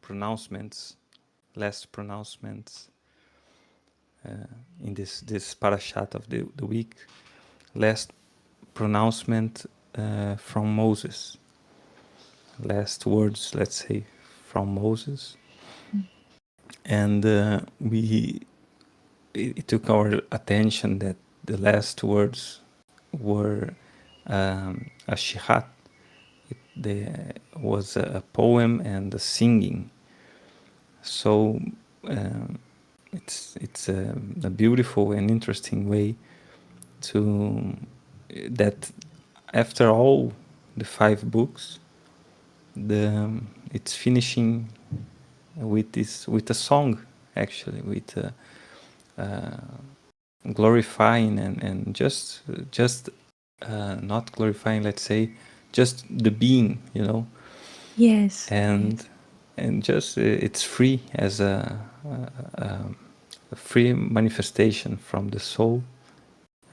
pronouncements, last pronouncements in this parashat of the week. Last pronouncement from Moses. Last words, let's say, from Moses. And it took our attention that the last words were a shihat. There was a poem and a singing. So it's a beautiful and interesting way to that after all the 5 books, it's finishing with a song, actually, with glorifying and just not glorifying, let's say, just the being, Yes. and just it's free as a free manifestation from the soul.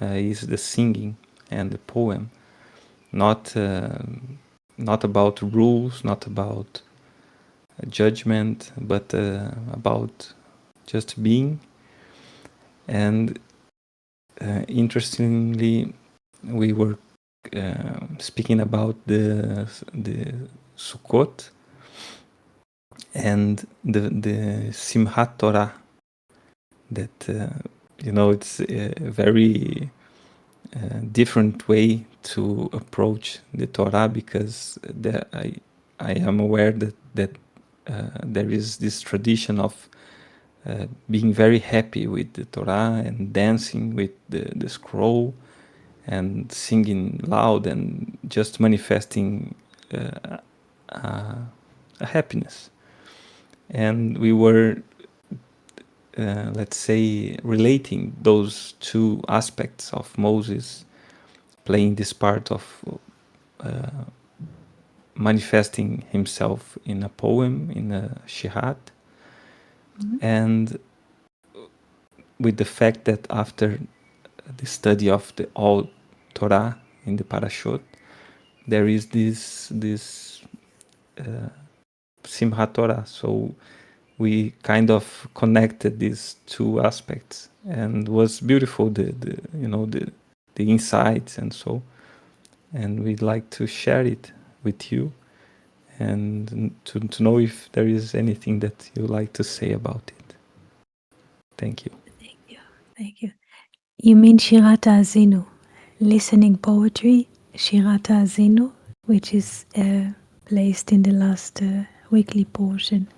Is the singing and the poem, not about rules, not about judgment, but about just being. And interestingly, we were speaking about the Sukkot and the Simchat Torah. That it's a very different way to approach the Torah, because I am aware that there is this tradition of being very happy with the Torah and dancing with the scroll and singing loud and just manifesting a happiness. And we were let's say, relating those 2 aspects of Moses playing this part of manifesting himself in a poem, in a shihat, and with the fact that after the study of the all Torah in the parashot, there is this Simchat Torah. So we kind of connected these 2 aspects, and was beautiful, the insights and so. And we'd like to share it with you, and to know if there is anything that you like to say about it. Thank you. Thank you. You mean Shirat Azinu, listening poetry, Shirat Azinu, which is placed in the last weekly portion.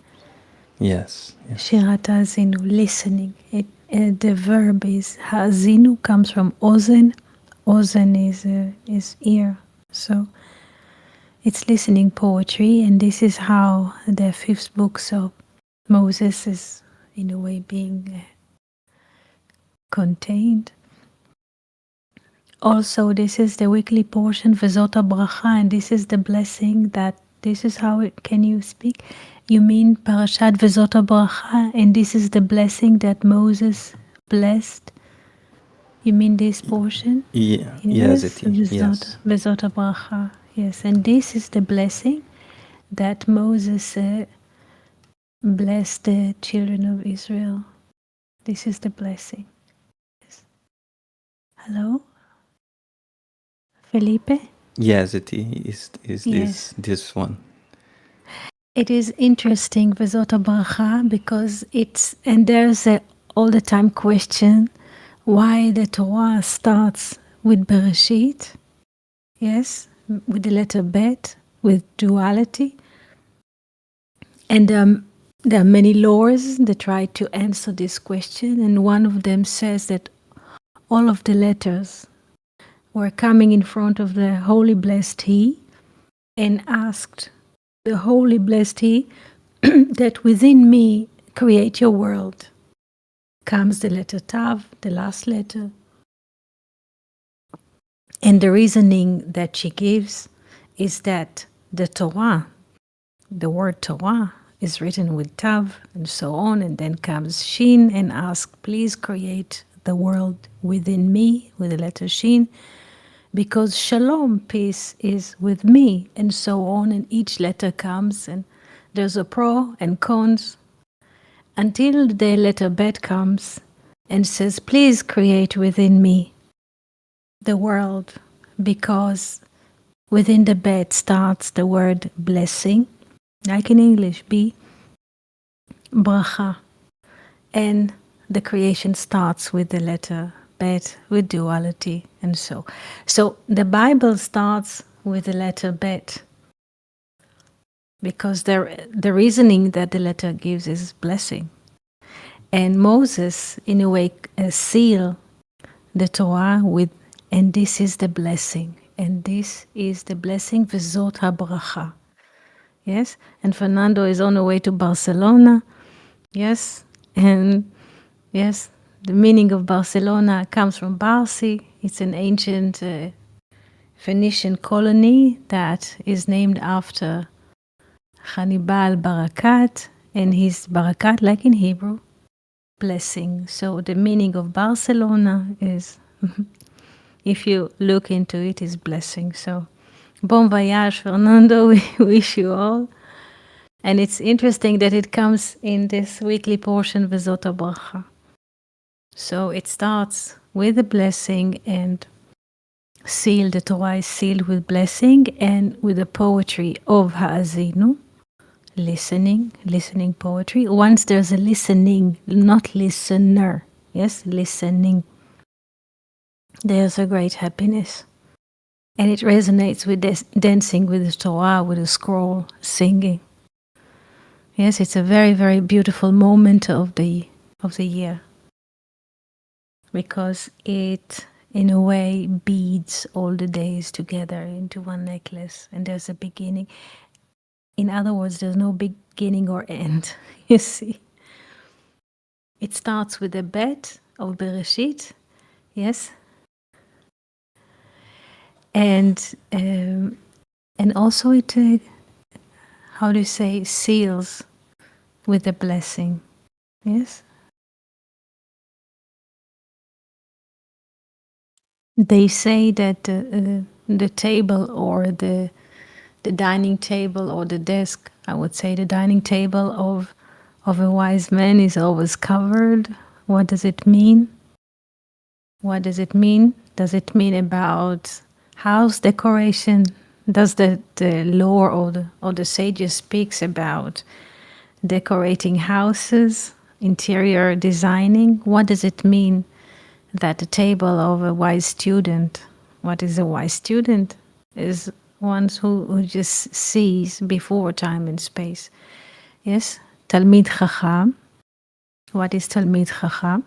Yes. Shirat Azinu, listening. The verb is Hazinu, comes from Ozen. Ozen is ear. So it's listening poetry, and this is how the 5th book of Moses is, in a way, being contained. Also, this is the weekly portion, Vezot HaBracha, and this is the blessing that, this is how it, can you speak? You mean Parashat Vezot HaBracha, and this is the blessing that Moses blessed? You mean this portion? Yeah, yes, it is. Yes. Vezot HaBracha, yes, and this is the blessing that Moses blessed the children of Israel. This is the blessing. Yes. Hello? Felipe? Yes, it is yes. This one. It is interesting, Vezot HaBracha, because and there's all the time question why the Torah starts with Bereshit, yes, with the letter Bet, with duality. And there are many laws that try to answer this question, and one of them says that all of the letters were coming in front of the Holy Blessed He and asked the Holy Blessed He that within me create your world. Comes the letter Tav, the last letter. And the reasoning that she gives is that the Torah, the word Torah, is written with Tav and so on, and then comes Shin and asks, please create the world within me with the letter Shin, because Shalom, peace, is with me, and so on, and each letter comes, and There's a pro and cons until the letter bet comes and says, please create within me the world, because within the bet starts the word blessing, like in English, be bracha. And the creation starts with the letter bet, with duality, and so. So the Bible starts with the letter bet, because the reasoning that the letter gives is blessing. And Moses, in a way, seal the Torah with, and this is the blessing, and this is the blessing, v'zot habracha. Yes, and Fernando is on the way to Barcelona. Yes, and yes, the meaning of Barcelona comes from Barsi. It's an ancient Phoenician colony that is named after Hannibal Barakat, and his Barakat, like in Hebrew, blessing. So the meaning of Barcelona is, if you look into it, is blessing. So bon voyage, Fernando. We wish you all. And it's interesting that it comes in this weekly portion, V'zot habracha. So it starts with a blessing, and sealed, the Torah is sealed with blessing and with the poetry of Ha'azinu, listening poetry. Once there's a listening, not listener, yes, listening, there's a great happiness. And it resonates with this, dancing with the Torah, with the scroll, singing. Yes, it's a very, very beautiful moment of the year, because it, in a way, beads all the days together into one necklace, and there's a beginning. In other words, there's no beginning or end. You see, it starts with the bet of Bereshit, yes, and also it, how do you say, seals with the blessing, yes. They say that the table, or the dining table, or the desk, I would say the dining table of a wise man is always covered. What does it mean? What does it mean? Does it mean about house decoration? Does the lore or the sages speaks about decorating houses, interior designing? What does it mean that the table of a wise student, what is a wise student? Is one who just sees before time and space. Yes, Talmid Chacham. What is Talmid Chacham?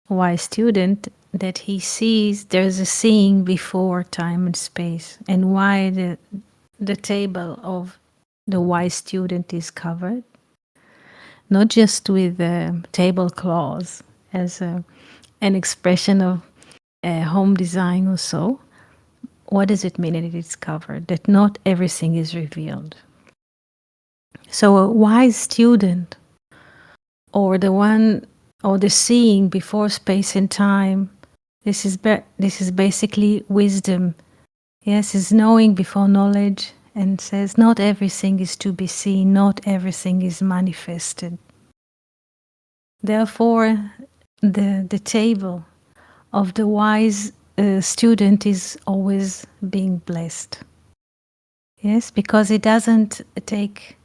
Wise student, that he sees, there's a seeing before time and space. And why the table of the wise student is covered, not just with tablecloths as an expression of home design or so. What does it mean that it is covered? That not everything is revealed. So a wise student, or the one, or the seeing before space and time, this is basically wisdom. Yes, is knowing before knowledge, and says not everything is to be seen, not everything is manifested. Therefore, the table of the wise student is always being blessed. Yes, because it doesn't take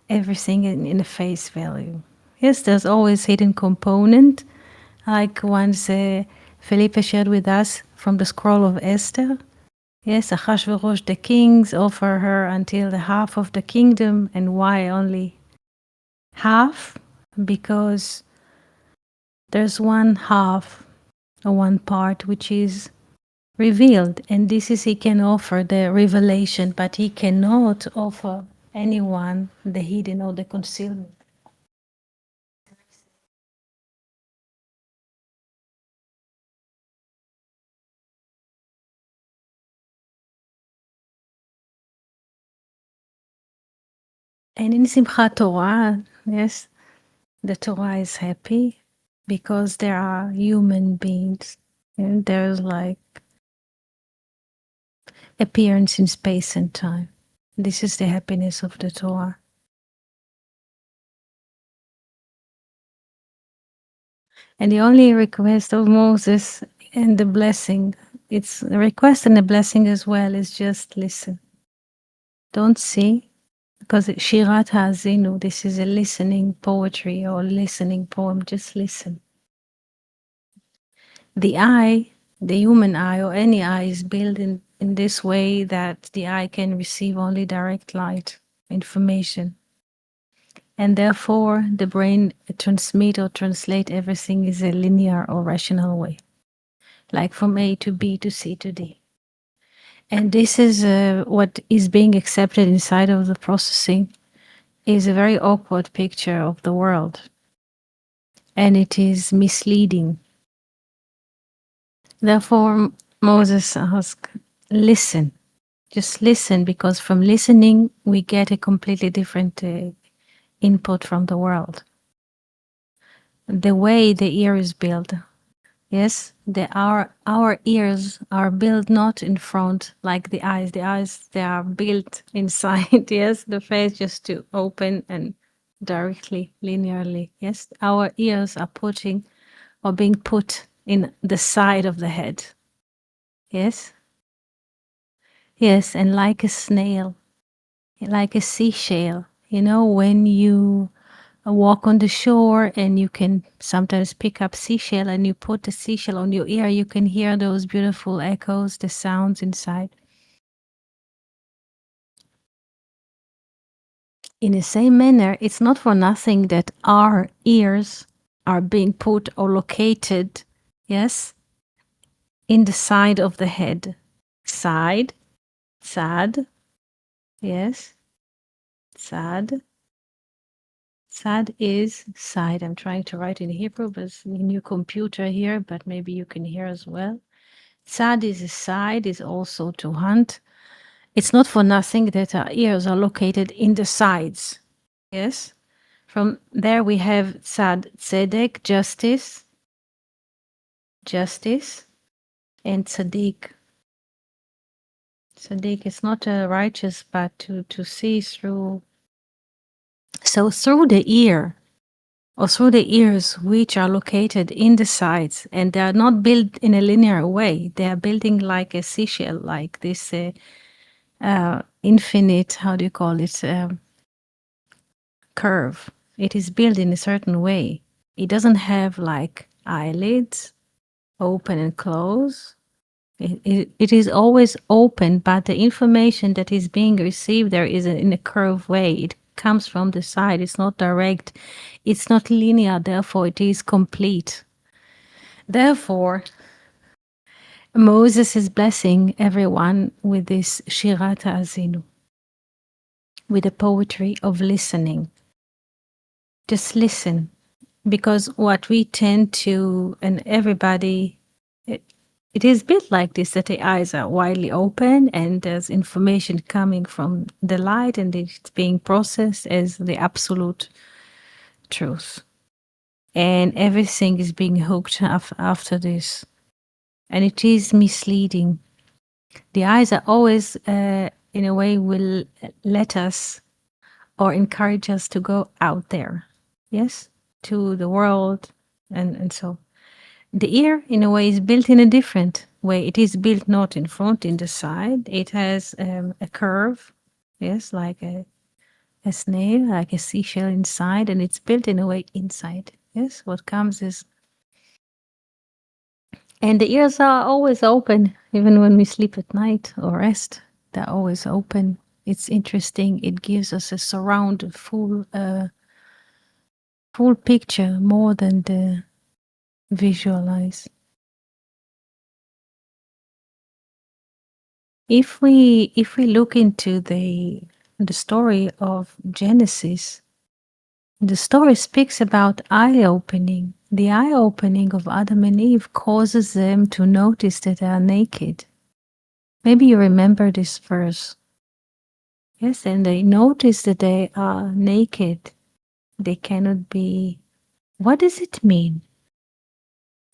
everything in a face value. Yes, there's always hidden component, like once Felipe shared with us from the scroll of Esther. Yes, Achashverosh, the kings, offer her until the half of the kingdom. And why only half? Because there's one half, or one part, which is revealed, and this is, he can offer the revelation, but he cannot offer anyone the hidden or the concealment. And in Simchat Torah, yes, the Torah is happy because there are human beings, and there's like appearance in space and time. This is the happiness of the Torah. And the only request of Moses and the blessing, it's a request and a blessing as well, is just listen. Don't see, because Shirat Ha'azinu, this is a listening poetry or listening poem, just listen. The eye, the human eye or any eye is built in this way that the eye can receive only direct light, information. And therefore, the brain transmit or translate everything is a linear or rational way, like from A to B to C to D. And this is what is being accepted inside of the processing is a very awkward picture of the world. And it is misleading. Therefore, Moses asked, listen, just listen, because from listening, we get a completely different input from the world. The way the ear is built, yes, our ears are built not in front like the eyes. The eyes, they are built inside, yes, the face just to open and directly, linearly, yes. Our ears are being put in the side of the head, yes. Yes, and like a snail, like a seashell, you know, when you walk on the shore and you can sometimes pick up seashell and you put the seashell on your ear, you can hear those beautiful echoes, the sounds inside. In the same manner, it's not for nothing that our ears are being put or located, yes, in the side of the head. Side, sad, yes, sad. Sad is side. I'm trying to write in Hebrew, but it's in your computer here, but maybe you can hear as well. Sad is a side, is also to hunt. It's not for nothing that our ears are located in the sides. Yes? From there we have Tzad Tzedek, justice, and Tzaddik. Tzaddik is not righteous, but to see through. So through the ear, or through the ears, which are located in the sides, and they are not built in a linear way. They are building like a seashell, like this infinite, how do you call it, curve. It is built in a certain way. It doesn't have like eyelids, open and close. It is always open, but the information that is being received there is in a curved way. It comes from the side. It's not direct. It's not linear. Therefore, it is complete. Therefore, Moses is blessing everyone with this Shirat Ha'azinu, with the poetry of listening. Just listen, because what we tend to, and everybody, it is built like this, that the eyes are widely open and there's information coming from the light and it's being processed as the absolute truth. And everything is being hooked after this. And it is misleading. The eyes are always, in a way, will let us or encourage us to go out there, yes, to the world, and so. The ear, in a way, is built in a different way. It is built not in front, in the side. It has a curve, yes, like a snail, like a seashell inside, and it's built in a way inside. Yes, what comes is. And the ears are always open, even when we sleep at night or rest. They're always open. It's interesting. It gives us a surround, full picture, more than the visualize. If we look into the story of Genesis, the story speaks about eye opening. The eye opening of Adam and Eve causes them to notice that they are naked. Maybe you remember this verse. Yes, and they notice that they are naked. They cannot be. What does it mean?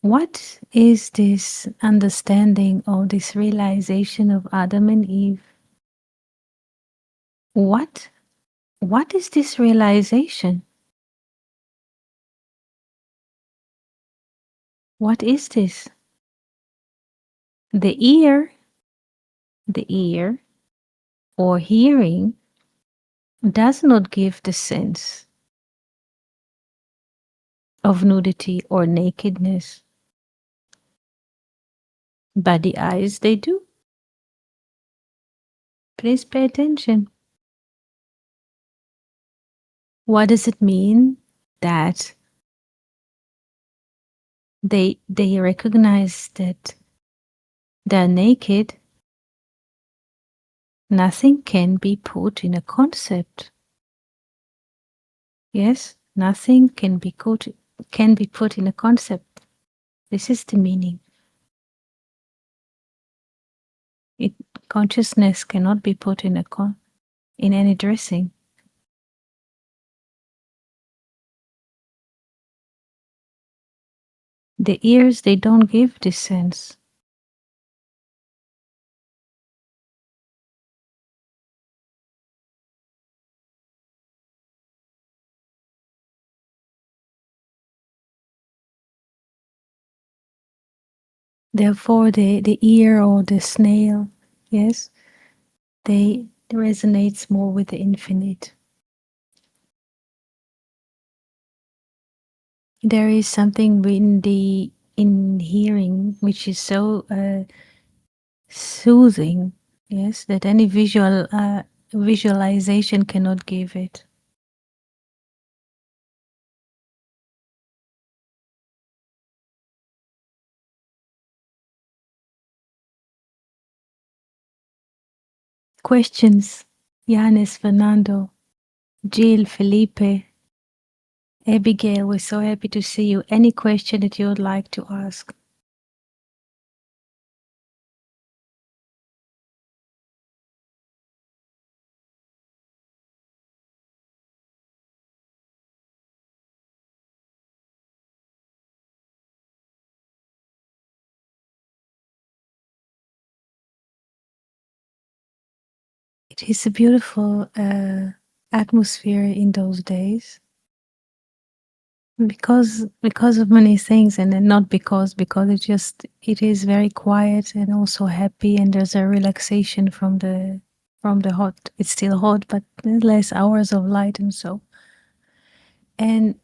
What is this understanding or this realization of Adam and Eve? What is this realization? What is this? The ear or hearing does not give the sense of nudity or nakedness, but the eyes, they do. Please pay attention. What does it mean that they recognize that they're naked? Nothing can be put in a concept. Yes, nothing can be put in a concept. This is the meaning. Consciousness cannot be put in in any dressing. The ears, they don't give this sense. Therefore, the ear or the snail, yes, they resonates more with the infinite. There is something in hearing which is so soothing, yes, that any visualization cannot give it. Questions? Yanis, Fernando, Jill, Felipe, Abigail, we're so happy to see you. Any question that you would like to ask? It is a beautiful atmosphere in those days because of many things, and then not because it is very quiet and also happy, and there's a relaxation from the hot. It's still hot, but there's less hours of light and so. And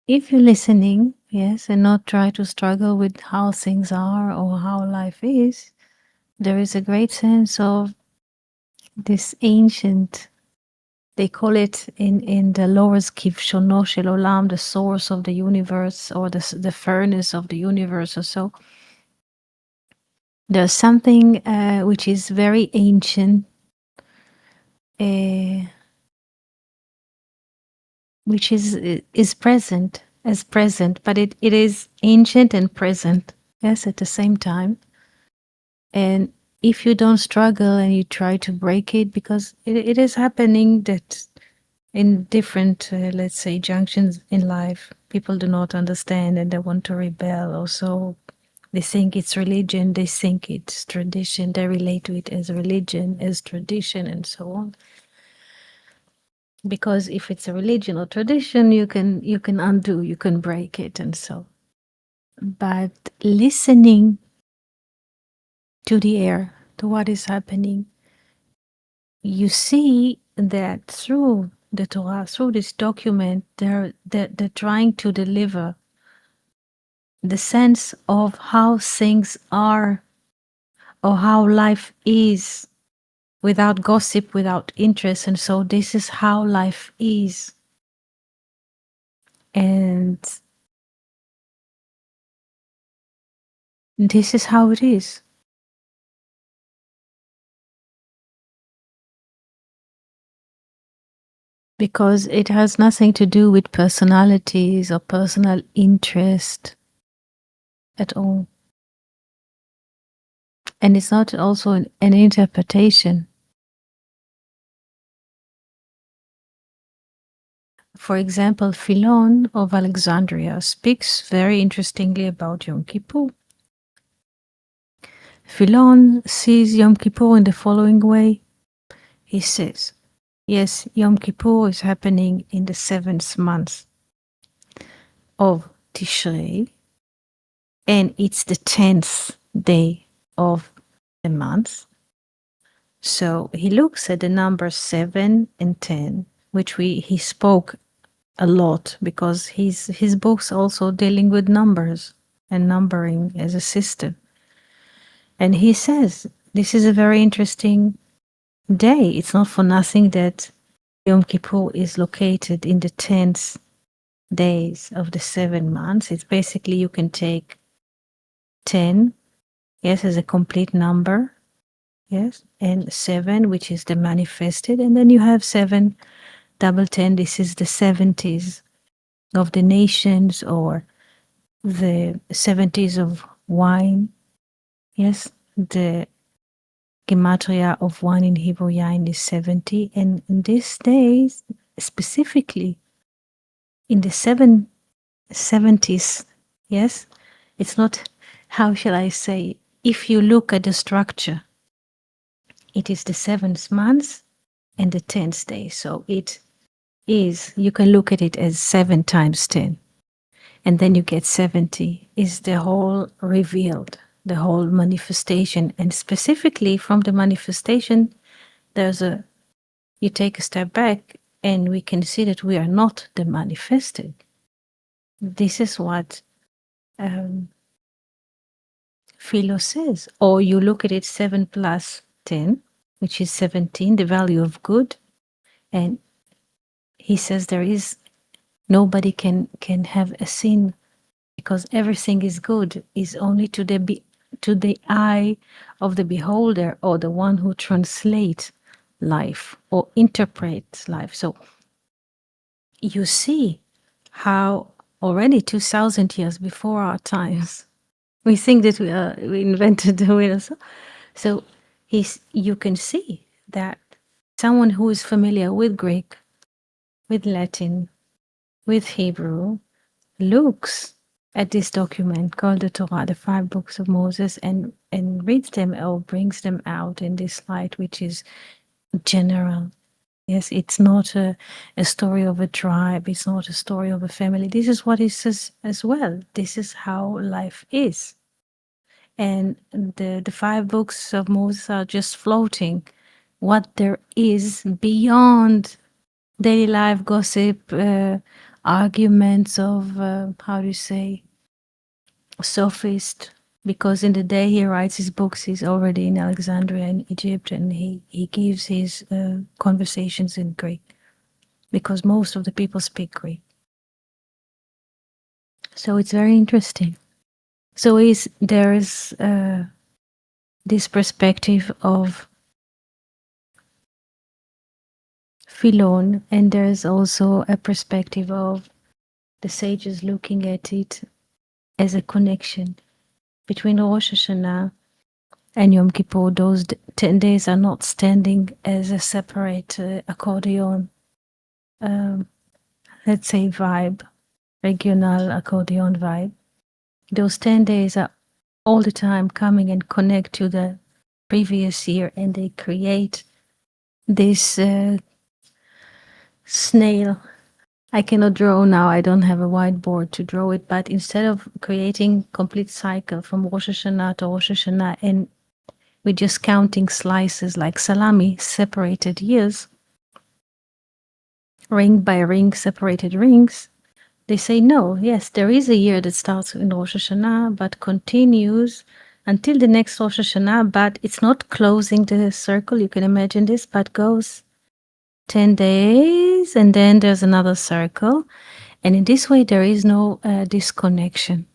if you're listening, yes, and not try to struggle with how things are or how life is, there is a great sense of this ancient, they call it in the lower Kivshono Shel Olam, the source of the universe, or the furnace of the universe or so. There's something which is very ancient, which is present as present, but it is ancient and present, yes, at the same time. And if you don't struggle and you try to break it, because it is happening that in different, let's say, junctions in life, people do not understand and they want to rebel. Also, they think it's religion, they think it's tradition, they relate to it as religion, as tradition, and so on. Because if it's a religion or tradition, you can undo, you can break it, and so. But listening to the air, to what is happening, you see that through the Torah, through this document, they're trying to deliver the sense of how things are or how life is without gossip, without interest. And so this is how life is. And this is how it is. Because it has nothing to do with personalities or personal interest at all. And it's not also an interpretation. For example, Philon of Alexandria speaks very interestingly about Yom Kippur. Philon sees Yom Kippur in the following way. He says, yes, Yom Kippur is happening in the 7th month of Tishrei, and it's the 10th day of the month. So he looks at the numbers 7 and 10, which he spoke a lot because his books also dealing with numbers and numbering as a system. And he says this is a very interesting day. It's not for nothing that Yom Kippur is located in the 10th days of the 7 months. It's basically you can take 10, yes, as a complete number, yes, and 7, which is the manifested, and then you have 7 double 10. This is the 70s of the nations, or the 70s of wine. Yes, the gematria of wine in Hebrew yain is 70, and in these days, specifically in the 70s, yes, it's not, how shall I say, if you look at the structure, it is the 7th month and the 10th day. So it is, you can look at it as 7 times 10. And then you get 70 is the whole revealed, the whole manifestation. And specifically from the manifestation, you take a step back and we can see that we are not the manifested. This is what Philo says. Or you look at it 7 plus 10, which is 17, the value of good. And he says nobody can have a sin, because everything is good, is only to the eye of the beholder, or the one who translates life or interprets life. So you see how already 2,000 years before our times, we think that we invented the wheel. So you can see that someone who is familiar with Greek, with Latin, with Hebrew, looks at this document called the Torah, the 5 books of Moses, and reads them or brings them out in this light, which is general. Yes, it's not a story of a tribe. It's not a story of a family. This is what it says as well. This is how life is. And the 5 books of Moses are just floating what there is beyond daily life gossip, arguments of, how do you say, sophist, because in the day he writes his books, he's already in Alexandria in Egypt, and he gives his conversations in Greek, because most of the people speak Greek. So it's very interesting. So there is this perspective of Philon, and there's also a perspective of the sages looking at it as a connection between Rosh Hashanah and Yom Kippur. Those 10 days are not standing as a separate accordion, let's say vibe, regional accordion vibe. Those 10 days are all the time coming and connect to the previous year, and they create this snail. I cannot draw now, I don't have a whiteboard to draw it, but instead of creating complete cycle from Rosh Hashanah to Rosh Hashanah, and we're just counting slices like salami, separated years, ring by ring, separated rings, they say no, yes, there is a year that starts in Rosh Hashanah, but continues until the next Rosh Hashanah, but it's not closing the circle, you can imagine this, but goes 10 days, and then there's another circle. And in this way, there is no disconnection.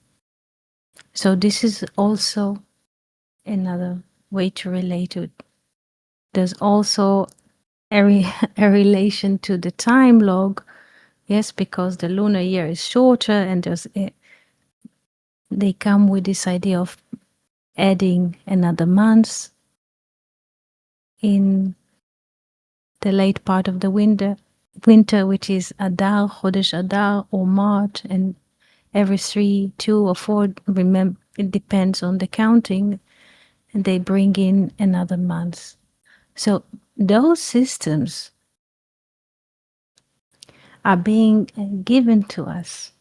So this is also another way to relate to it. There's also a relation to the time log, yes, because the lunar year is shorter, and they come with this idea of adding another month in the late part of the winter, which is Adar, Chodesh Adar, or March, and every 3, 2, or 4, remember, it depends on the counting, and they bring in another month. So those systems are being given to us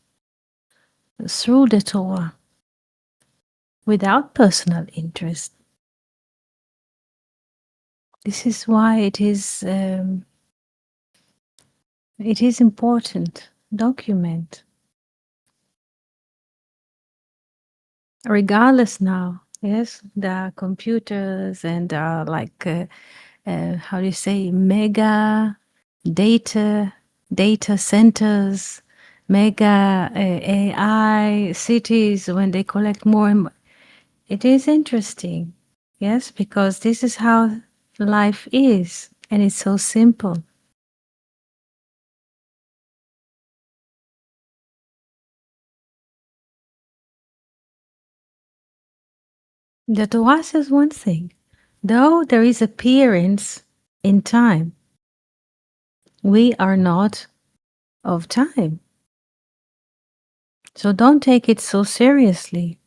through the Torah without personal interest. This is why it is important. Document, regardless now. Yes, there are computers and there are like how do you say, mega data centers, mega AI cities when they collect more and more. It is interesting, yes, because this is how life is, and it's so simple. The Torah says one thing: though there is appearance in time, we are not of time. So don't take it so seriously.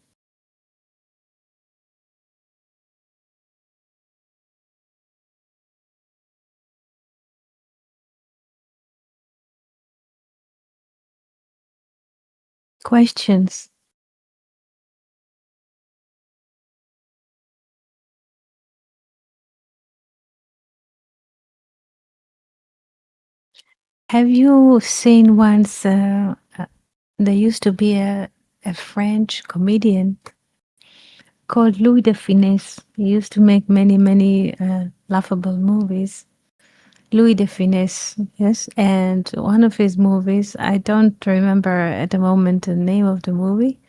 Questions? Have you seen once, there used to be a French comedian called Louis de Funès. He used to make many laughable movies. Louis de Funès, yes. And one of his movies, I don't remember at the moment the name of the movie.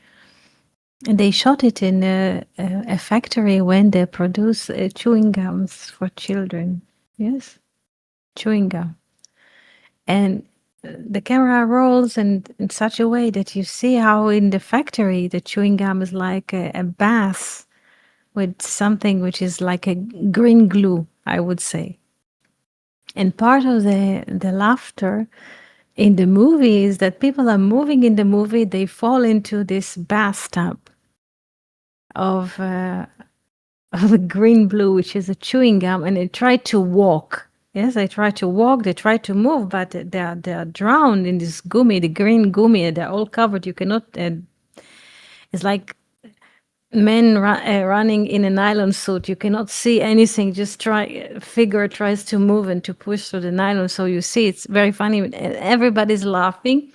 And they shot it in a factory when they produce chewing gums for children. Yes, chewing gum. And the camera rolls in such a way that you see how in the factory the chewing gum is like a bath with something which is like a green glue, I would say. And part of the laughter in the movie is that people are moving in the movie, they fall into this bathtub of a green blue, which is a chewing gum, and they try to walk. Yes, they try to walk, they try to move, but they are drowned in this gummy, the green gummy. They're all covered. You cannot. It's like men running in a nylon suit. You cannot see anything. Just figure tries to move and to push through the nylon. So you see, it's very funny. Everybody's laughing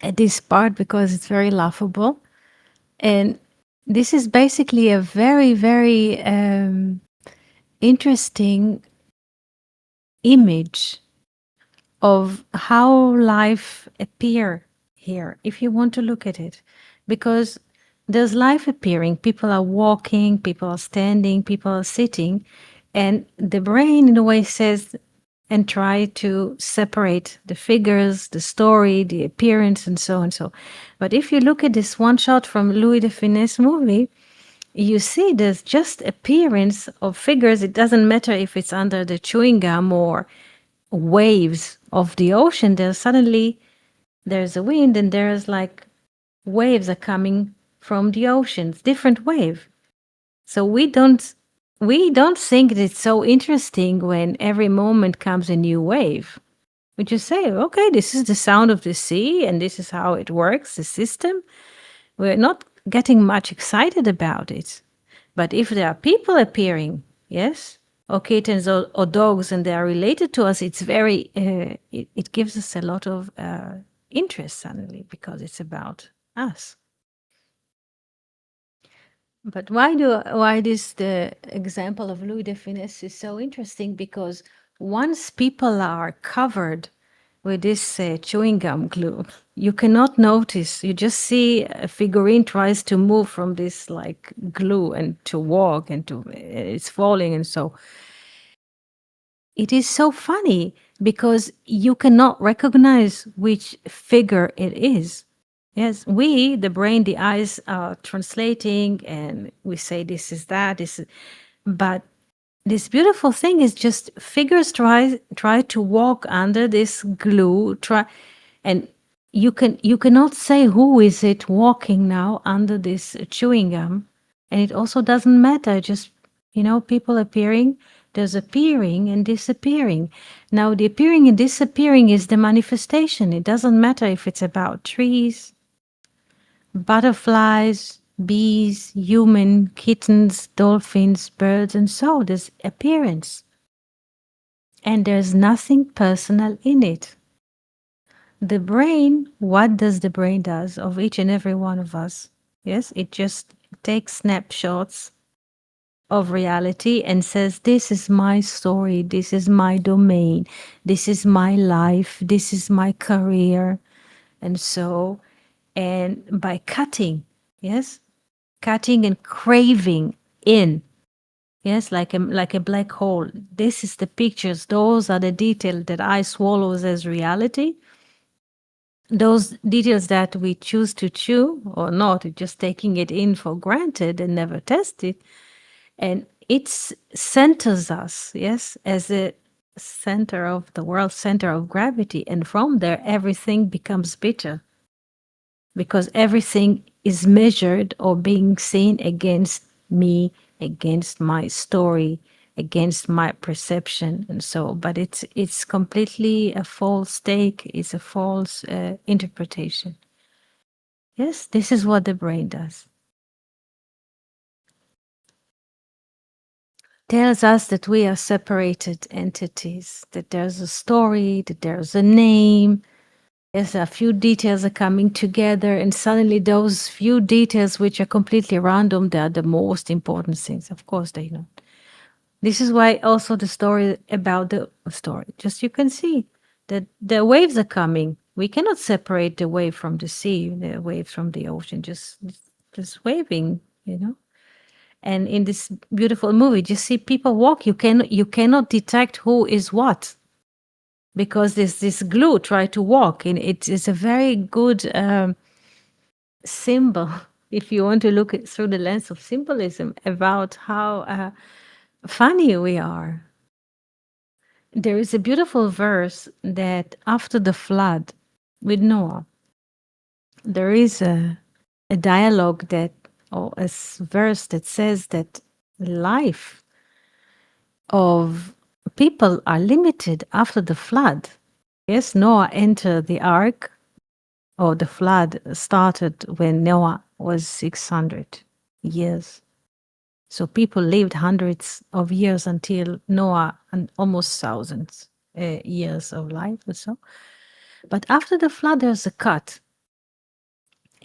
at this part because it's very laughable, and this is basically a very interesting image of how life appear here, if you want to look at it, because there's life appearing. People are walking, people are standing, people are sitting, and the brain in a way says and try to separate the figures, the story, the appearance, and so and so. But if you look at this one shot from Louis de Funès movie, you see there's just appearance of figures. It doesn't matter if it's under the chewing gum or waves of the ocean. There's a wind, and there's like waves are coming from the oceans, different wave. So we don't think it's so interesting when every moment comes a new wave. We just say, okay, this is the sound of the sea, and this is how it works, the system. We're not getting much excited about it. But if there are people appearing, yes, or kittens or dogs, and they are related to us, it's very, it gives us a lot of interest suddenly because it's about us. But why the example of Louis de Funès is so interesting? Because once people are covered with this chewing gum glue, you cannot notice. You just see a figurine tries to move from this like glue and to walk and it's falling, and so it is so funny because you cannot recognize which figure it is. Yes, the brain, the eyes are translating, and we say this is that, but this beautiful thing is just figures try to walk under this glue, and you cannot say who is it walking now under this chewing gum, And it also doesn't matter, just, people appearing, there's appearing and disappearing. Now, the appearing and disappearing is the manifestation. It doesn't matter if it's about trees, butterflies, bees, human, kittens, dolphins, birds, and so there's appearance. And there's nothing personal in it. The brain, what does the brain does of each and every one of us? Yes, it just takes snapshots of reality and says, this is my story, this is my domain, this is my life, this is my career. And so, and by cutting, yes, cutting and craving in, yes, like a black hole. This is the pictures, those are the details that I swallows as reality. Those details that we choose to chew or not, just taking it in for granted and never test it. And it centers us, yes, as a center of the world, center of gravity. And from there, everything becomes bitter because everything is measured or being seen against me, against my story, against my perception. And so, but it's completely a false take. It's a false interpretation. Yes, this is what the brain does. Tells us that we are separated entities, that there's a story, that there's a name. Yes, a few details are coming together, and suddenly those few details, which are completely random, they are the most important things. Of course, they know. This is why also the story about the story. Just you can see that the waves are coming. We cannot separate the wave from the sea, the wave from the ocean. Just waving, you know. And in this beautiful movie, just see people walk. You cannot detect who is what because there's this glue try to walk, and it is a very good symbol if you want to look at through the lens of symbolism about how funny we are. There is a beautiful verse that after the flood with Noah, there is a dialogue that, or a verse that says that life of people are limited after the flood. Yes, Noah entered the ark, or the flood started when Noah was 600 years. So people lived hundreds of years until Noah, and almost thousands years of life or so. But after the flood, there's a cut.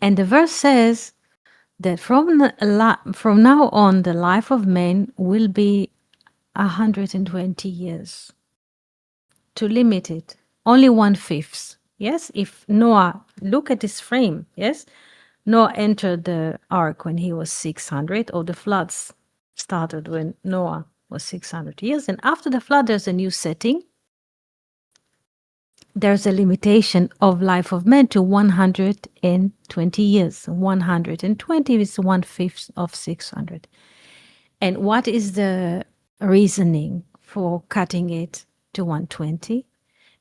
And the verse says that from now on, the life of man will be 120 years. To limit it, only 1/5. Yes, if Noah, look at this frame, yes, Noah entered the ark when he was 600, or the floods started when Noah was 600 years. And after the flood, there's a new setting. There's a limitation of life of man to 120 years. 120 is 1/5 of 600. And what is the reasoning for cutting it to 120?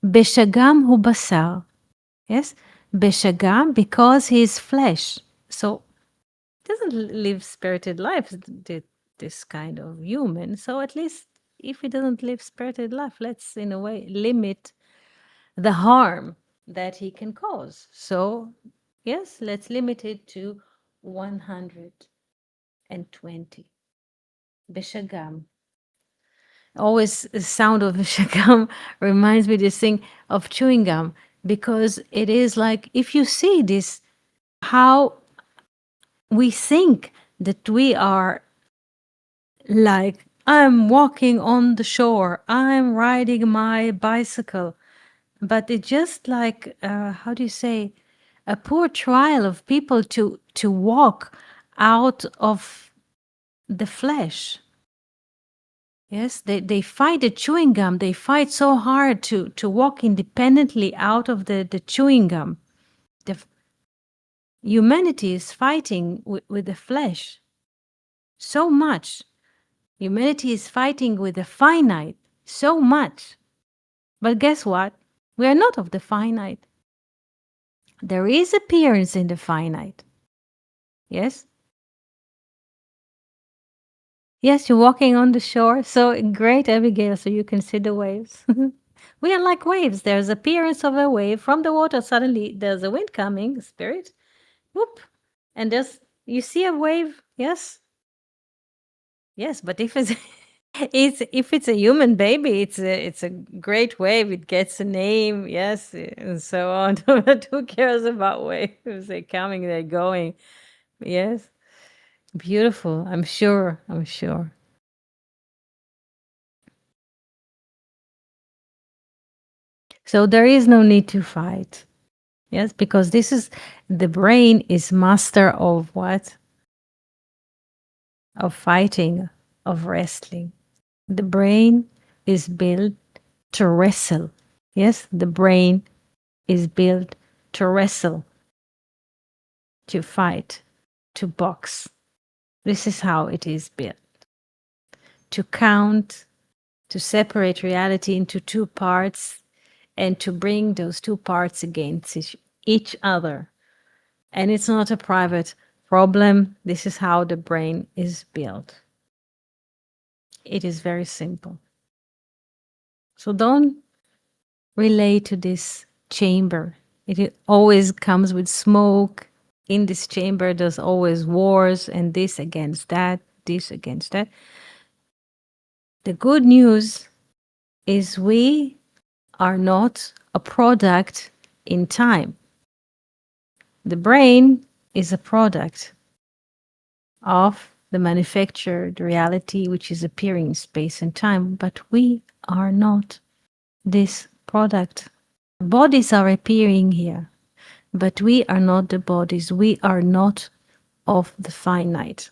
Beshagam hu basar. Yes, Beshagam, because he is flesh. So doesn't live spirited life, this kind of human. So at least if he doesn't live spirited life, let's in a way limit the harm that he can cause. So yes, let's limit it to 120. Beshagam. Always the sound of Beshagam reminds me this thing of chewing gum, because it is like, if you see this, how we think that we are like, I'm walking on the shore, I'm riding my bicycle, but it's just like, how do you say, a poor trial of people to walk out of the flesh. Yes, they fight the chewing gum. They fight so hard to walk independently out of the chewing gum. The humanity is fighting with the flesh so much. Humanity is fighting with the finite so much. But guess what? We are not of the finite. There is appearance in the finite. Yes? Yes, you're walking on the shore. So great, Abigail, so you can see the waves. We are like waves. There's appearance of a wave from the water. Suddenly there's a wind coming, spirit. Whoop. And there's you see a wave. Yes. Yes, but if it's if it's a human baby, it's a great wave. It gets a name, yes, and so on. But who cares about waves? They're coming, they're going. Yes. Beautiful. I'm sure. I'm sure. So there is no need to fight. Yes, because this is the brain is master of what? Of fighting, of wrestling. The brain is built to wrestle. Yes, the brain is built to wrestle, to fight, to box. This is how it is built. To count, to separate reality into two parts, and to bring those two parts against each other. And it's not a private problem. This is how the brain is built. It is very simple. So don't relate to this chamber. It always comes with smoke. In this chamber, there's always wars and this against that, this against that. The good news is we are not a product in time. The brain is a product of the manufactured reality which is appearing in space and time, but we are not this product. Bodies are appearing here, but we are not the bodies. We are not of the finite.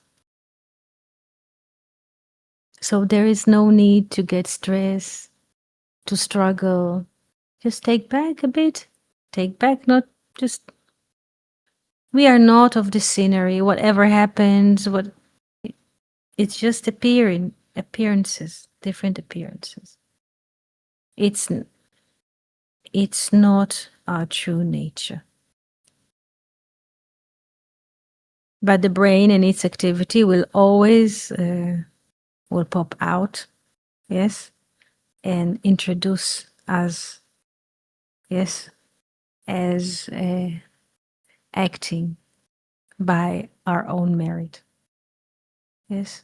So there is no need to get stressed, to struggle. Just take back a bit. Take back, not just. We are not of the scenery. Whatever happens, what it's just appearances, different appearances. It's not our true nature. But the brain and its activity will always will pop out, yes, and introduce us, yes, as acting by our own merit. Yes,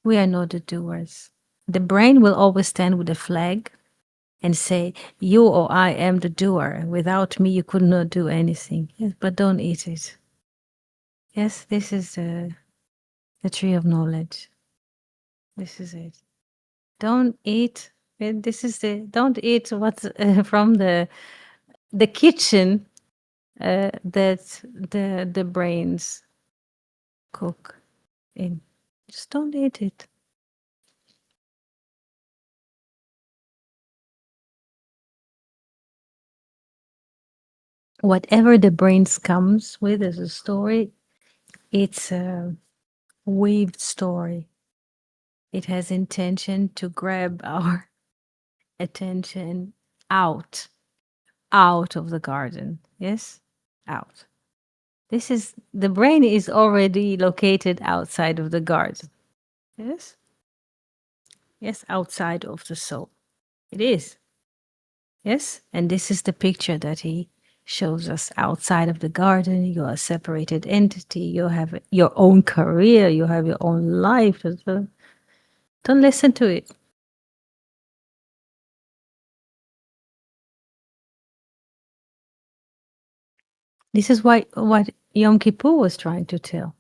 we are not the doers. The brain will always stand with a flag and say, "You or I am the doer. Without me, you could not do anything." Yes, but don't eat it. Yes, this is the tree of knowledge. This is it. Don't eat. This is the don't eat what's from the kitchen that the brains cook in. Just don't eat it. Whatever the brains comes with as a story, it's a weaved story. It has intention to grab our attention out, out of the garden. Yes, out. This is the brain is already located outside of the garden. Yes, yes, outside of the soul. It is. Yes, and this is the picture that he shows us outside of the garden. You are a separated entity. You have your own career. You have your own life. Don't listen to it. This is what Yom Kippur was trying to tell.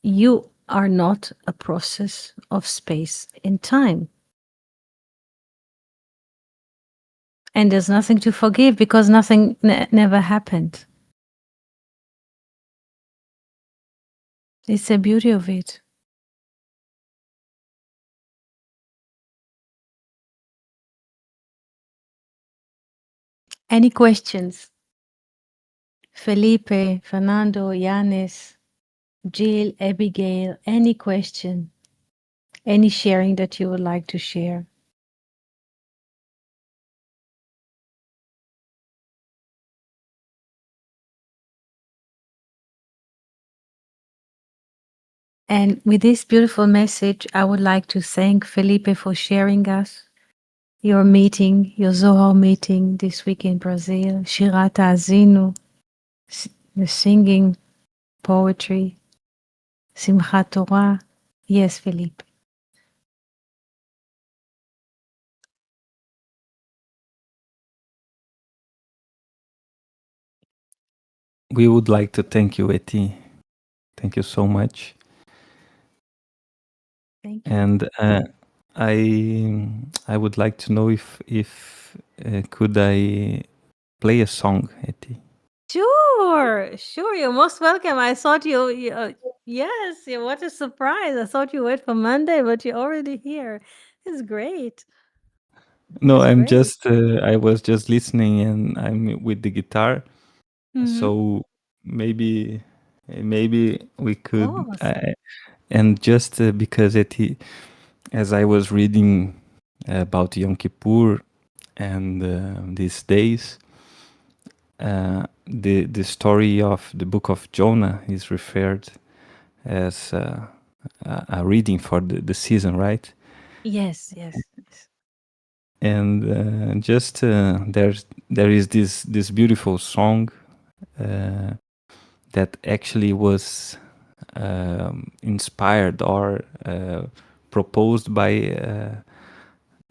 You are not a process of space and time. And there's nothing to forgive because nothing never happened. It's the beauty of it. Any questions? Felipe, Fernando, Yanis, Jill, Abigail, any question? Any sharing that you would like to share? And with this beautiful message, I would like to thank Felipe for sharing us your meeting, your Zohar meeting this week in Brazil, Shirata Azinu, the singing, poetry, Simchat Torah. Yes, Felipe. We would like to thank you, Eti. Thank you so much. Thank you. And I would like to know if could I play a song, Eti? Sure, sure. You're most welcome. I thought yes, what a surprise. I thought you wait for Monday, but you're already here. It's great. No, It's great. I was just listening and I'm with the guitar. Mhm. So maybe we Of could, course. and just because as I was reading about Yom Kippur and these days, the story of the book of Jonah is referred as a reading for the season, right? Yes, yes, yes. And just there is this beautiful song that actually was inspired or proposed by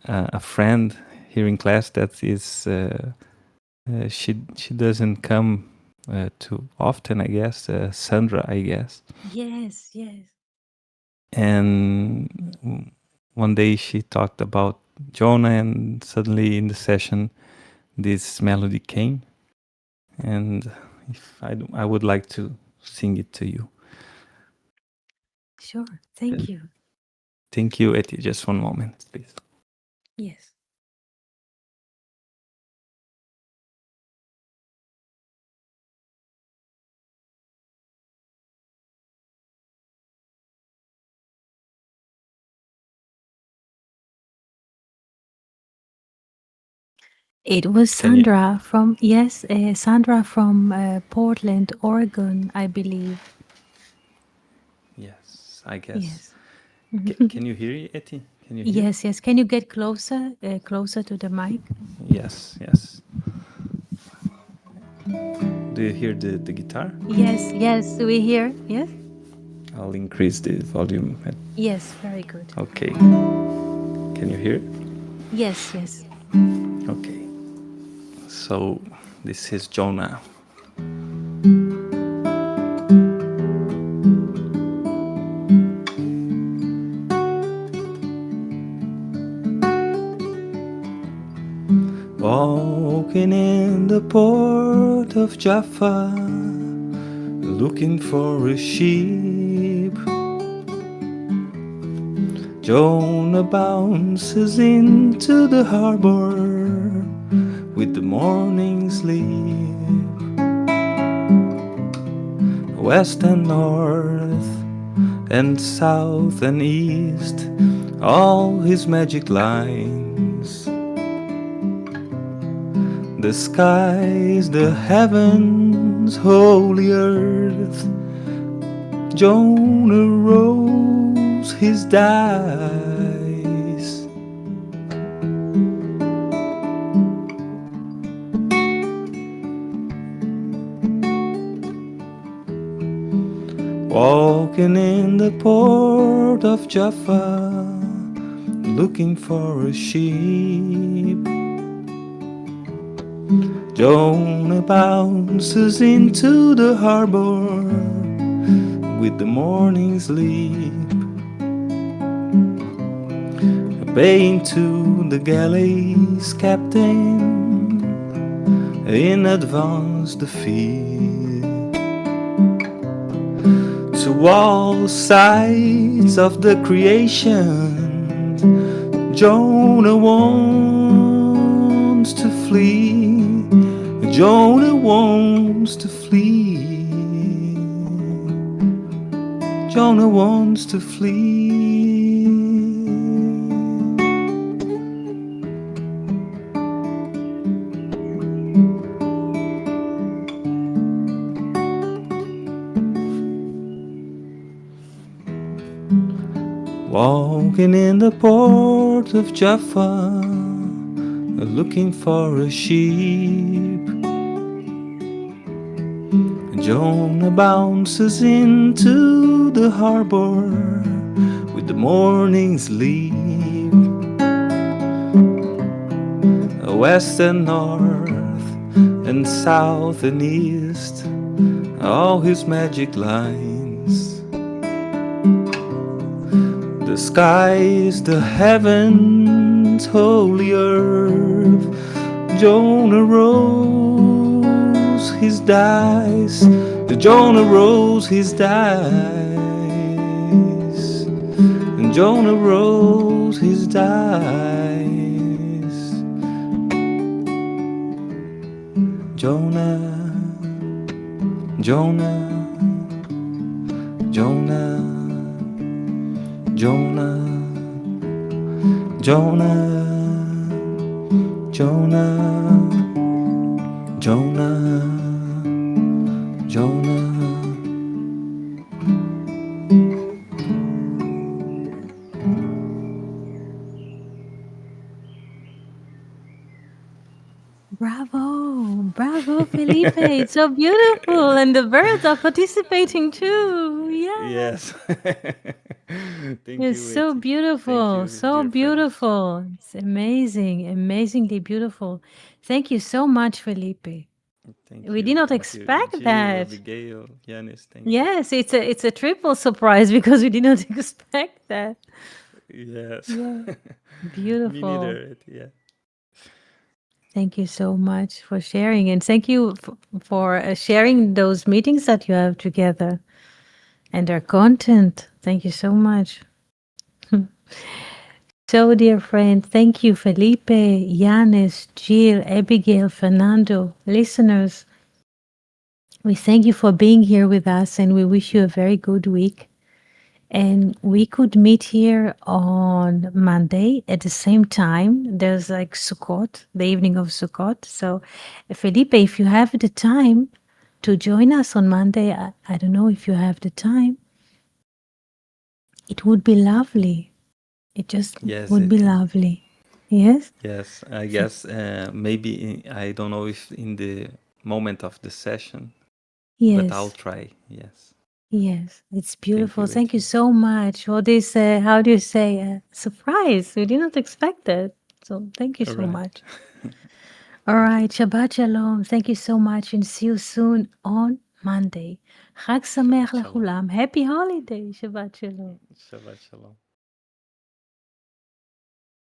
a friend here in class that is she doesn't come too often, I guess. Sandra, I guess. Yes, yes. And one day she talked about Jonah, and suddenly in the session this melody came, and if I would like to sing it to you. Sure. Thank you. Thank you, Eti. Just one moment, please. Yes. It was Can you? Sandra from, yes, Sandra from Portland, Oregon, I believe. Yes, I guess. Yes. Can you hear it, Eti? Can you hear? Yes, yes. Can you get closer to the mic? Yes, yes. Do you hear the guitar? Yes, yes. Do we hear? Yes? I'll increase the volume. Yes, very good. Okay. Can you hear? Yes, yes. Okay. So this is Jonah. Walking in the port of Jaffa, looking for a sheep. Jonah bounces into the harbor with the morning sleep. West and north and south and east, all his magic lines. The skies, the heavens, holy earth. Jonah rolls his dice. Walking in the port of Jaffa, looking for a sheep. Jonah bounces into the harbor with the morning sleep. Obeying to the galley's captain, in advance the field. To all sides of the creation, Jonah wants to flee. Jonah wants to flee. Jonah wants to flee. walking in the port of Jaffa, looking for a sheep. Jonah bounces into the harbor with the morning's leap. West and north and south and east, all his magic lines. The skies, the heavens, holy earth. Jonah rolls his dice. Jonah rolls his dice. And Jonah rolls his dice. Jonah, Jonah, Jonah, Jonah, Jonah, Jonah, Jonah, Jonah. Bravo, Felipe. It's so beautiful. And the birds are participating too. Yeah. Yes. Thank It's you, so Eti. beautiful. Thank you, So dear friends. beautiful. It's amazing. Amazingly beautiful. Thank you so much, Felipe. Thank We you. did not Thank you, expect Jill, that. Abigail, Yanis. Thank you. Yes, it's a triple surprise because we did not expect that. Yes. Yeah. Me Beautiful. neither, Eti. Yeah. Thank you so much for sharing. And thank you for sharing those meetings that you have together and their content. Thank you so much. So, dear friend, thank you, Felipe, Yanis, Jill, Abigail, Fernando, listeners. We thank you for being here with us and we wish you a very good week. And we could meet here on Monday at the same time. There's like Sukkot, the evening of Sukkot. So, Felipe, if you have the time to join us on Monday, I don't know if you have the time. It would be lovely. It just Yes, would be Eti. lovely. Yes? Yes, I guess maybe I don't know if in the moment of the session, but I'll Yes. try. Yes. Yes. It's Thank beautiful. you, Thank you Eti. so much for this, how do you say, surprise. We did not expect it. So thank you All so right. much. All right. Shabbat Shalom. Thank you so much and see you soon on Monday. Chag Sameach Shabbat Shalom. lechulam. Happy holiday. Shabbat Shalom. Shabbat Shalom.